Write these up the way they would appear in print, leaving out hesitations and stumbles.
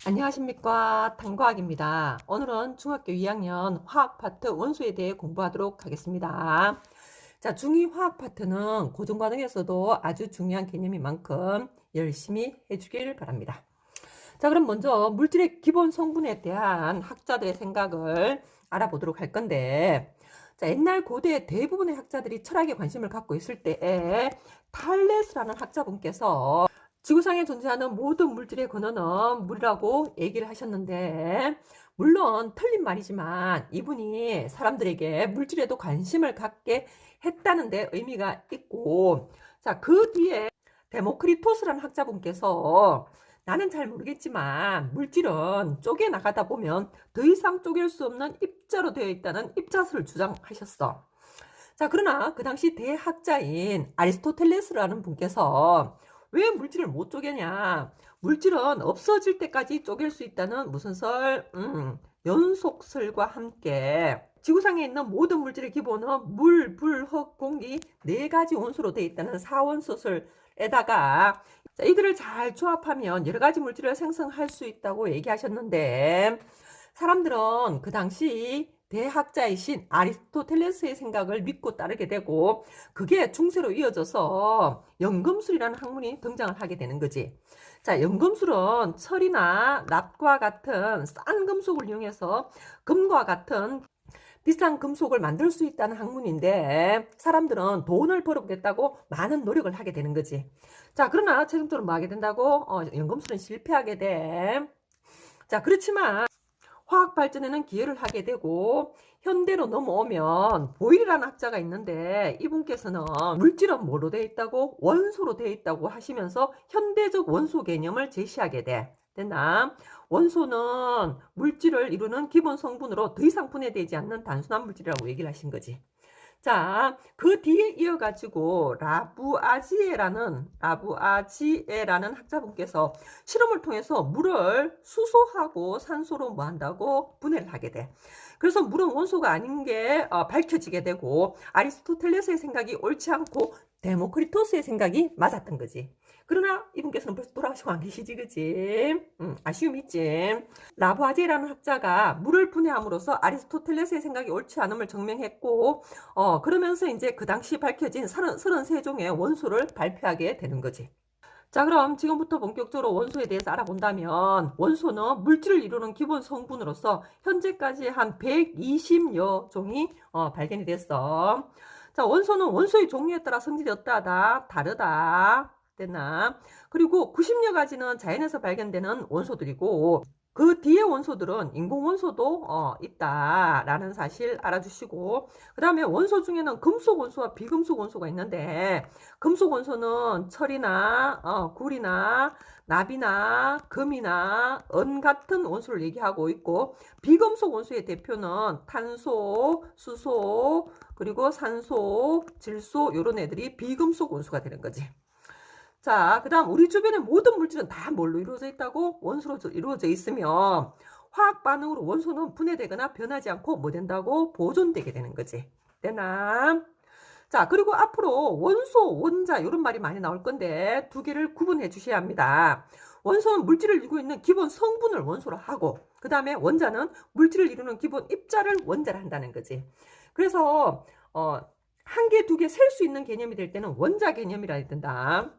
안녕하십니까. 당과학입니다. 오늘은 중학교 2학년 화학 파트 원소에 대해 공부하도록 하겠습니다. 자, 중2 화학 파트는 고등과정에서도 아주 중요한 개념인 만큼 열심히 해주길 바랍니다. 자, 그럼 먼저 물질의 기본 성분에 대한 학자들의 생각을 알아보도록 할 건데, 자, 옛날 고대 대부분의 학자들이 철학에 관심을 갖고 있을 때에 탈레스라는 학자분께서 지구상에 존재하는 모든 물질의 근원은 물이라고 얘기를 하셨는데, 물론 틀린 말이지만 이분이 사람들에게 물질에도 관심을 갖게 했다는 데 의미가 있고, 자, 그 뒤에 데모크리토스라는 학자분께서 나는 잘 모르겠지만 물질은 쪼개 나가다 보면 더 이상 쪼갤 수 없는 입자로 되어 있다는 입자설을 주장하셨어. 자, 그러나 그 당시 대학자인 아리스토텔레스라는 분께서 왜 물질을 못 쪼개냐? 물질은 없어질 때까지 쪼갤 수 있다는 무슨 설? 연속설과 함께 지구상에 있는 모든 물질의 기본은 물, 불, 흙, 공기 네 가지 원소로 되어 있다는 사원소설에다가 자, 이들을 잘 조합하면 여러 가지 물질을 생성할 수 있다고 얘기하셨는데 사람들은 그 당시 대학자이신 아리스토텔레스의 생각을 믿고 따르게 되고 그게 중세로 이어져서 연금술이라는 학문이 등장을 하게 되는 거지. 자, 연금술은 철이나 납과 같은 싼 금속을 이용해서 금과 같은 비싼 금속을 만들 수 있다는 학문인데 사람들은 돈을 벌어보겠다고 많은 노력을 하게 되는 거지. 자, 그러나 최종적으로 뭐 하게 된다고? 연금술은 실패하게 돼. 자, 그렇지만 화학 발전에는 기여를 하게 되고 현대로 넘어오면 보일이라는 학자가 있는데 이분께서는 물질은 뭐로 되어 있다고? 원소로 되어 있다고 하시면서 현대적 원소 개념을 제시하게 돼. 됐나? 원소는 물질을 이루는 기본 성분으로 더 이상 분해되지 않는 단순한 물질이라고 얘기를 하신 거지. 자, 그 뒤에 이어가지고 라부아지에라는 학자분께서 실험을 통해서 물을 수소하고 산소로 뭐 한다고 분해를 하게 돼. 그래서 물은 원소가 아닌 게 밝혀지게 되고 아리스토텔레스의 생각이 옳지 않고 데모크리토스의 생각이 맞았던 거지. 그러나 이분께서는 벌써 돌아가시고 안 계시지, 그지? 아쉬움이 있지. 라부아제라는 학자가 물을 분해함으로써 아리스토텔레스의 생각이 옳지 않음을 증명했고, 그러면서 이제 그 당시 밝혀진 33종의 원소를 발표하게 되는 거지. 자, 그럼 지금부터 본격적으로 원소에 대해서 알아본다면 원소는 물질을 이루는 기본 성분으로서 현재까지 한 120여 종이 발견이 됐어. 자, 원소는 원소의 종류에 따라 성질이 어떠하다? 다르다. 됐나? 그리고 90여 가지는 자연에서 발견되는 원소들이고 그 뒤에 원소들은 인공 원소도 있다라는 사실 알아주시고 그 다음에 원소 중에는 금속 원소와 비금속 원소가 있는데 금속 원소는 철이나 굴이나 납이나 금이나 은 같은 원소를 얘기하고 있고 비금속 원소의 대표는 탄소, 수소, 그리고 산소, 질소 이런 애들이 비금속 원소가 되는 거지. 자, 그 다음 우리 주변의 모든 물질은 다 뭘로 이루어져 있다고? 원소로 이루어져 있으며 화학 반응으로 원소는 분해되거나 변하지 않고 뭐 된다고? 보존되게 되는 거지. 되나? 자, 그리고 앞으로 원소, 원자 이런 말이 많이 나올 건데 두 개를 구분해 주셔야 합니다. 원소는 물질을 이루고 있는 기본 성분을 원소로 하고 그 다음에 원자는 물질을 이루는 기본 입자를 원자로 한다는 거지. 그래서 한 개, 두 개 셀 수 있는 개념이 될 때는 원자 개념이라 해야 된다.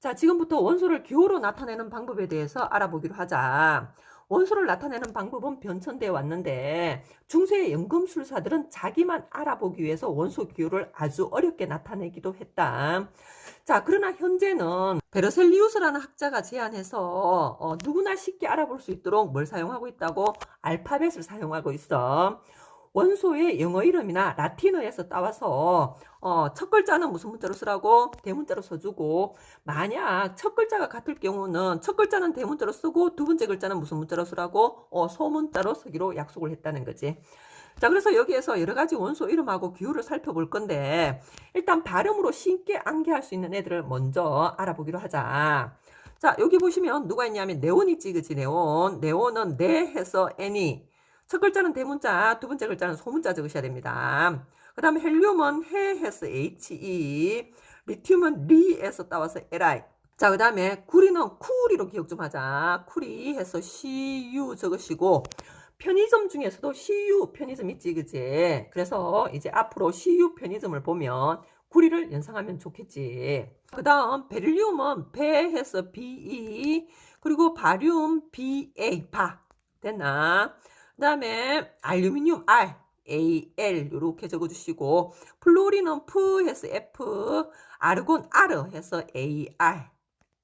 자, 지금부터 원소를 기호로 나타내는 방법에 대해서 알아보기로 하자. 원소를 나타내는 방법은 변천되어 왔는데 중세의 연금술사들은 자기만 알아보기 위해서 원소 기호를 아주 어렵게 나타내기도 했다. 자, 그러나 현재는 베르셀리우스라는 학자가 제안해서 누구나 쉽게 알아볼 수 있도록 뭘 사용하고 있다고? 알파벳을 사용하고 있어. 원소의 영어 이름이나 라틴어에서 따와서 첫 글자는 무슨 문자로 쓰라고? 대문자로 써주고 만약 첫 글자가 같을 경우는 첫 글자는 대문자로 쓰고 두 번째 글자는 무슨 문자로 쓰라고? 소문자로 쓰기로 약속을 했다는 거지. 자, 그래서 여기에서 여러 가지 원소 이름하고 기호를 살펴볼 건데 일단 발음으로 쉽게 암기할 수 있는 애들을 먼저 알아보기로 하자. 자, 여기 보시면 누가 있냐면 네온 있지, 그치? 네온은 네 해서 애니. 첫 글자는 대문자, 두 번째 글자는 소문자 적으셔야 됩니다. 그 다음에 헬륨은 해에서 HE, 리튬은 리에서 따와서 LI. 자, 그 다음에 구리는 쿠리로 기억 좀 하자. 쿠리 해서 CU 적으시고, 편의점 중에서도 CU 편의점 있지, 그지? 그래서 이제 앞으로 CU 편의점을 보면 구리를 연상하면 좋겠지. 그 다음 베릴리움은 배 해서 BE, 그리고 바륨 BA, 바. 됐나? 그 다음에 알루미늄 R, AL 이렇게 적어주시고, 플로리는 F 해서 F, 아르곤 R 해서 AR.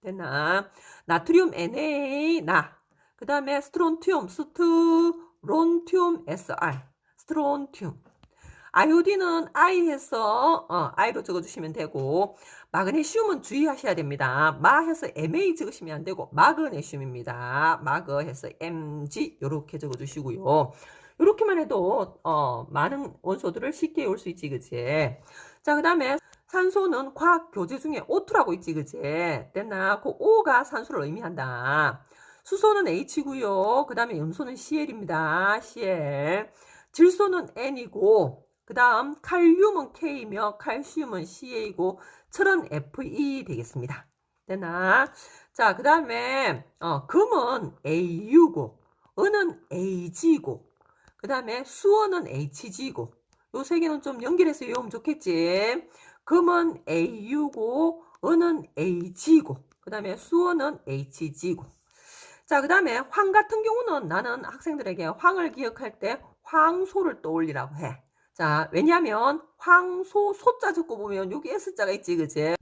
됐나? 나트륨 Na, 나. 그 다음에 스트론튬, 스트론튬 SR. 스트론튬. 아이오딘은 I 해서 I로 적어주시면 되고, 마그네슘은 주의하셔야 됩니다. 마 해서 Ma 적으시면 안 되고 마그네슘입니다. 마그 해서 Mg 이렇게 적어주시고요. 이렇게만 해도 많은 원소들을 쉽게 외울 수 있지, 그치? 자, 그 다음에 산소는 과학 교재 중에 O2라고 있지, 그치? 됐나? 그 O가 산소를 의미한다. 수소는 H고요. 그 다음에 염소는 Cl입니다. Cl. 질소는 N이고, 그 다음 칼륨은 K이며 칼슘은 Ca이고 철은 Fe 되겠습니다. 됐나? 자, 그 다음에 금은 Au고 은은 Ag고 그 다음에 수원은 HG고 요 세 개는 좀 연결해서 외우면 좋겠지. 금은 Au고 은은 Ag고 그 다음에 수원은 HG고. 자, 그 다음에 황 같은 경우는 나는 학생들에게 황을 기억할 때 황소를 떠올리라고 해. 자, 왜냐하면 황소 소자 적고 보면 여기 S자가 있지, 그치?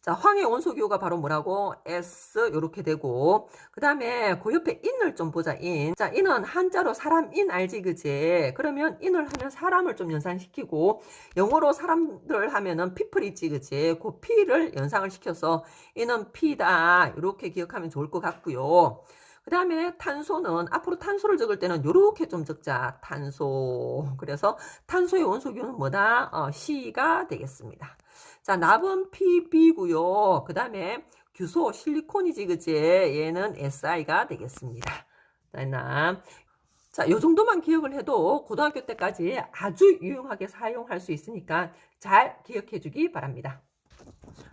자, 황의 원소기호가 바로 뭐라고? S 요렇게 되고, 그 다음에 그 옆에 인을 좀 보자. 인. 자, 인은 한자로 사람 인 알지, 그치? 그러면 인을 하면 사람을 좀 연상시키고, 영어로 사람들 하면은 people 있지, 그치? 그 P를 연상을 시켜서 인은 P다 이렇게 기억하면 좋을 것 같고요. 그 다음에 탄소는 앞으로 탄소를 적을 때는 요렇게 좀 적자. 탄소. 그래서 탄소의 원소기호는 뭐다? C가 되겠습니다. 자, 납은 PB고요. 그 다음에 규소 실리콘이지, 그치? 얘는 SI가 되겠습니다. 자, 요 정도만 기억을 해도 고등학교 때까지 아주 유용하게 사용할 수 있으니까 잘 기억해 주기 바랍니다.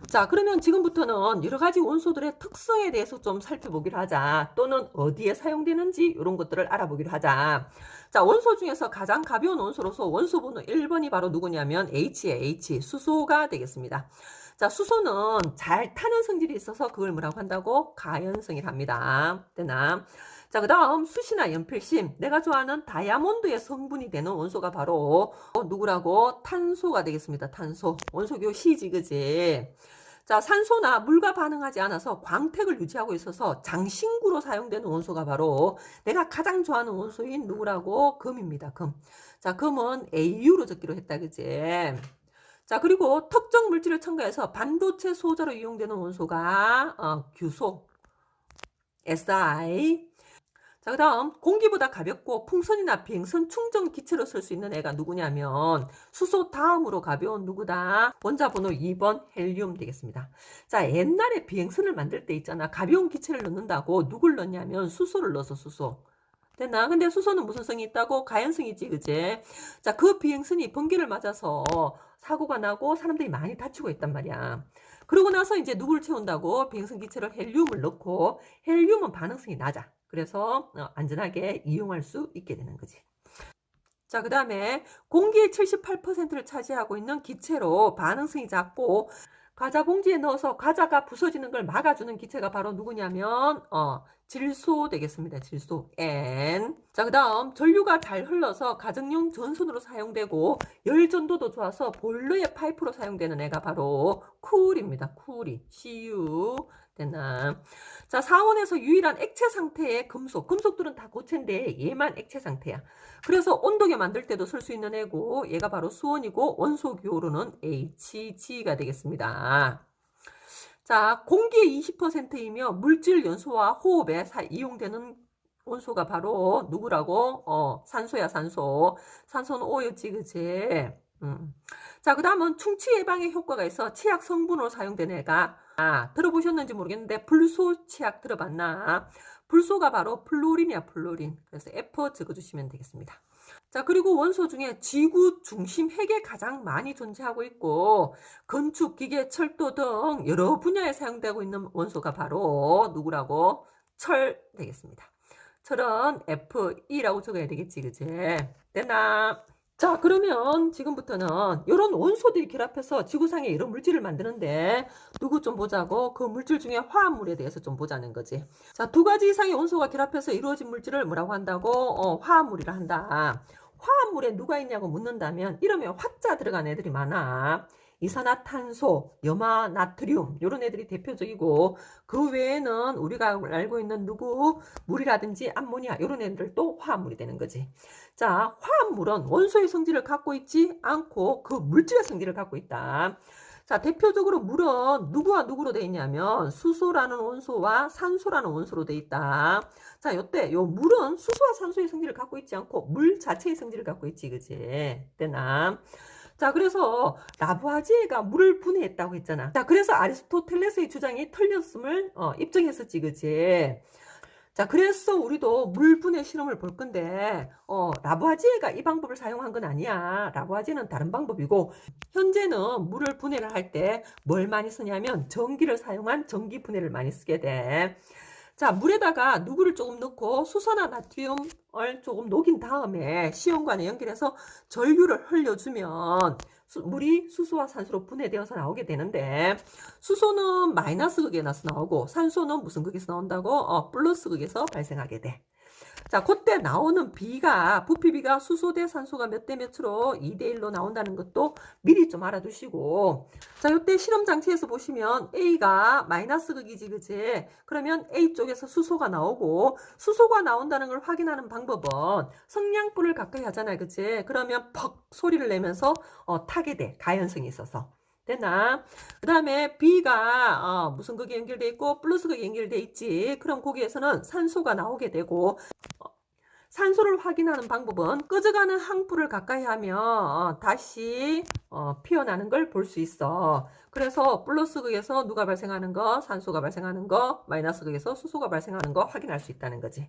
자, 그러면 지금부터는 여러 가지 원소들의 특성에 대해서 좀 살펴보기로 하자. 또는 어디에 사용되는지 이런 것들을 알아보기로 하자. 자, 원소 중에서 가장 가벼운 원소로서 원소 번호 1번이 바로 누구냐면 H의 H, 수소가 되겠습니다. 자, 수소는 잘 타는 성질이 있어서 그걸 뭐라고 한다고? 가연성이랍니다. 되나? 자, 그 다음 수시나 연필심, 내가 좋아하는 다이아몬드의 성분이 되는 원소가 바로 누구라고? 탄소가 되겠습니다. 탄소. 원소기호 C지, 그지? 자, 산소나 물과 반응하지 않아서 광택을 유지하고 있어서 장신구로 사용되는 원소가 바로 내가 가장 좋아하는 원소인 누구라고? 금입니다. 금. 자, 금은 AU로 적기로 했다, 그지? 자, 그리고 특정 물질을 첨가해서 반도체 소자로 이용되는 원소가 규소, Si. 자, 그 다음 공기보다 가볍고 풍선이나 비행선 충전 기체로 쓸 수 있는 애가 누구냐면 수소 다음으로 가벼운 누구다? 원자 번호 2번 헬륨 되겠습니다. 자, 옛날에 비행선을 만들 때 있잖아. 가벼운 기체를 넣는다고 누굴 넣냐면 수소를 넣어서 수소. 됐나? 근데 수소는 무슨 성이 있다고? 가연성이 있지, 그제? 자, 그 비행선이 번개를 맞아서 사고가 나고 사람들이 많이 다치고 있단 말이야. 그러고 나서 이제 누굴 채운다고? 비행선 기체로 헬륨을 넣고 헬륨은 반응성이 낮아. 그래서 안전하게 이용할 수 있게 되는 거지. 자, 그 다음에 공기의 78%를 차지하고 있는 기체로 반응성이 작고 과자 봉지에 넣어서 과자가 부서지는 걸 막아주는 기체가 바로 누구냐면 질소 되겠습니다. 질소 N. 자, 그 다음 전류가 잘 흘러서 가정용 전선으로 사용되고 열 전도도 좋아서 보일러의 파이프로 사용되는 애가 바로 쿨입니다. 쿨이 CU. 됐나? 자, 사원에서 유일한 액체 상태의 금속. 금속들은 다 고체인데 얘만 액체 상태야. 그래서 온도계 만들 때도 쓸 수 있는 애고 얘가 바로 수원이고 원소 기호로는 HG가 되겠습니다. 자, 공기의 20%이며 물질 연소와 호흡에 이용되는 원소가 바로 누구라고? 산소야, 산소. 산소는 O였지, 그치? 자, 그 다음은 충치 예방에 효과가 있어 치약 성분으로 사용되는 애가 들어보셨는지 모르겠는데 불소 치약 들어봤나? 불소가 바로 플로린이야, 플로린. 그래서 F 적어주시면 되겠습니다. 자, 그리고 원소 중에 지구 중심 핵에 가장 많이 존재하고 있고 건축, 기계, 철도 등 여러 분야에 사용되고 있는 원소가 바로 누구라고? 철 되겠습니다. 철은 Fe라고 적어야 되겠지, 그치? 됐나? 자, 그러면 지금부터는 이런 원소들이 결합해서 지구상에 이런 물질을 만드는데 누구 좀 보자고? 그 물질 중에 화합물에 대해서 좀 보자는 거지. 자, 두 가지 이상의 원소가 결합해서 이루어진 물질을 뭐라고 한다고? 화합물이라 한다. 화합물에 누가 있냐고 묻는다면 이름에 화자 들어간 애들이 많아. 이산화탄소, 염화, 나트륨 이런 애들이 대표적이고 그 외에는 우리가 알고 있는 누구? 물이라든지 암모니아 이런 애들도 화합물이 되는 거지. 자, 화합물은 원소의 성질을 갖고 있지 않고 그 물질의 성질을 갖고 있다. 자, 대표적으로 물은 누구와 누구로 되어 있냐면 수소라는 원소와 산소라는 원소로 되어 있다. 자, 요때 요 물은 수소와 산소의 성질을 갖고 있지 않고 물 자체의 성질을 갖고 있지, 그지? 되나? 자, 그래서 라부아지에가 물을 분해했다고 했잖아. 자, 그래서 아리스토텔레스의 주장이 틀렸음을 입증했었지, 그지? 자, 그래서 우리도 물 분해 실험을 볼 건데 라부아지에가 이 방법을 사용한 건 아니야. 라부아지에는 다른 방법이고 현재는 물을 분해를 할 때 뭘 많이 쓰냐면 전기를 사용한 전기 분해를 많이 쓰게 돼. 자, 물에다가 누구를 조금 넣고 수소나 나트륨을 조금 녹인 다음에 시험관에 연결해서 전류를 흘려주면 물이 수소와 산소로 분해되어서 나오게 되는데 수소는 마이너스 극에서 나오고 산소는 무슨 극에서 나온다고? 플러스 극에서 발생하게 돼. 자, 그때 나오는 비가, 부피비가 수소 대 산소가 몇 대 몇으로 2대 1로 나온다는 것도 미리 좀 알아두시고. 자, 이때 실험 장치에서 보시면 A가 마이너스 극이지, 그치? 그러면 A 쪽에서 수소가 나오고, 수소가 나온다는 걸 확인하는 방법은 성냥불을 가까이 하잖아요, 그치? 그러면 퍽 소리를 내면서 타게 돼, 가연성이 있어서. 됐나? 그 다음에 B가 무슨 극이 연결돼 있고 플러스 극이 연결돼 있지. 그럼 거기에서는 산소가 나오게 되고 산소를 확인하는 방법은 꺼져가는 항불을 가까이 하면 다시 피어나는 걸 볼 수 있어. 그래서 플러스 극에서 누가 발생하는 거, 산소가 발생하는 거, 마이너스 극에서 수소가 발생하는 거 확인할 수 있다는 거지.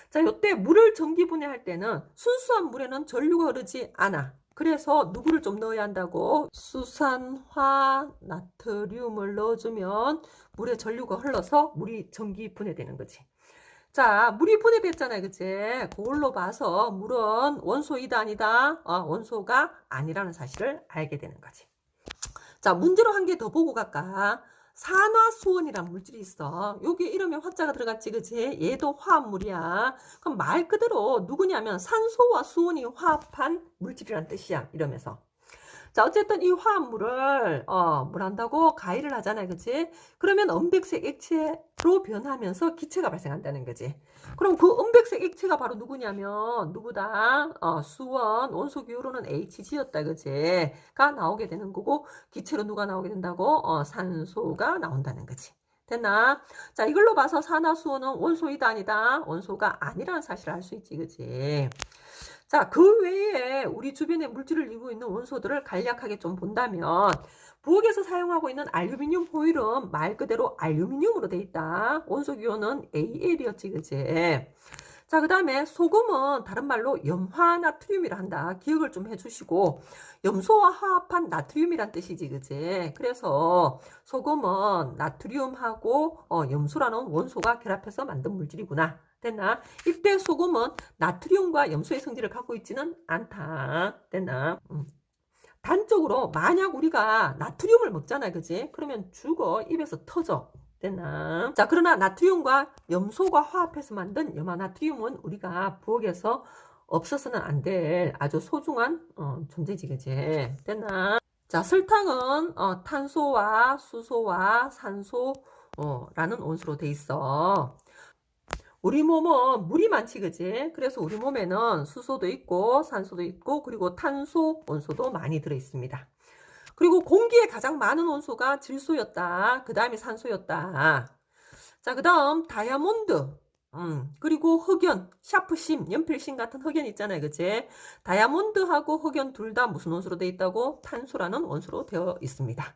자, 이때 물을 전기 분해할 때는 순수한 물에는 전류가 흐르지 않아. 그래서 누구를 좀 넣어야 한다고? 수산화 나트륨을 넣어주면 물에 전류가 흘러서 물이 전기 분해되는 거지. 자, 물이 분해됐잖아요, 그치? 그걸로 봐서 물은 원소이다 아니다? 원소가 아니라는 사실을 알게 되는 거지. 자, 문제로 한 개 더 보고 갈까? 산화수원이란 물질이 있어. 여기 이름에 화자가 들어갔지, 그치? 얘도 화합물이야. 그럼 말 그대로 누구냐면 산소와 수원이 화합한 물질이란 뜻이야, 이러면서. 자, 어쨌든 이 화합물을 뭘 한다고? 가열을 하잖아요, 그치? 그러면 은백색 액체로 변하면서 기체가 발생한다는 거지. 그럼 그 은백색 액체가 바로 누구냐면 누구다? 수원 원소 기호로는 Hg였다, 그치? 가 나오게 되는 거고 기체로 누가 나오게 된다고? 산소가 나온다는 거지. 됐나? 자, 이걸로 봐서 산화수원은 원소이다 아니다? 원소가 아니라는 사실을 알 수 있지, 그치? 자, 그 외에 우리 주변에 물질을 이루고 있는 원소들을 간략하게 좀 본다면 부엌에서 사용하고 있는 알루미늄 호일은 말 그대로 알루미늄으로 돼 있다. 원소 기호는 Al이었지, 그치? 자, 그 다음에 소금은 다른 말로 염화나트륨이라 한다. 기억을 좀 해주시고 염소와 화합한 나트륨이란 뜻이지, 그치? 그래서 소금은 나트륨하고 염소라는 원소가 결합해서 만든 물질이구나. 됐나? 이때 소금은 나트륨과 염소의 성질을 갖고 있지는 않다. 됐나? 단적으로 만약 우리가 나트륨을 먹잖아요, 그지? 그러면 죽어, 입에서 터져. 됐나? 자, 그러나 나트륨과 염소가 화합해서 만든 염화나트륨은 우리가 부엌에서 없어서는 안 될 아주 소중한 존재지, 그지? 됐나? 자, 설탕은 탄소와 수소와 산소라는 원소로 돼 있어. 우리 몸은 물이 많지, 그지? 그래서 우리 몸에는 수소도 있고 산소도 있고 그리고 탄소 원소도 많이 들어 있습니다. 그리고 공기에 가장 많은 원소가 질소였다. 그 다음에 산소였다. 자, 그 다음 다이아몬드, 그리고 흑연, 샤프심, 연필심 같은 흑연 있잖아요, 그치? 다이아몬드하고 흑연 둘 다 무슨 원소로 되어 있다고? 탄소라는 원소로 되어 있습니다.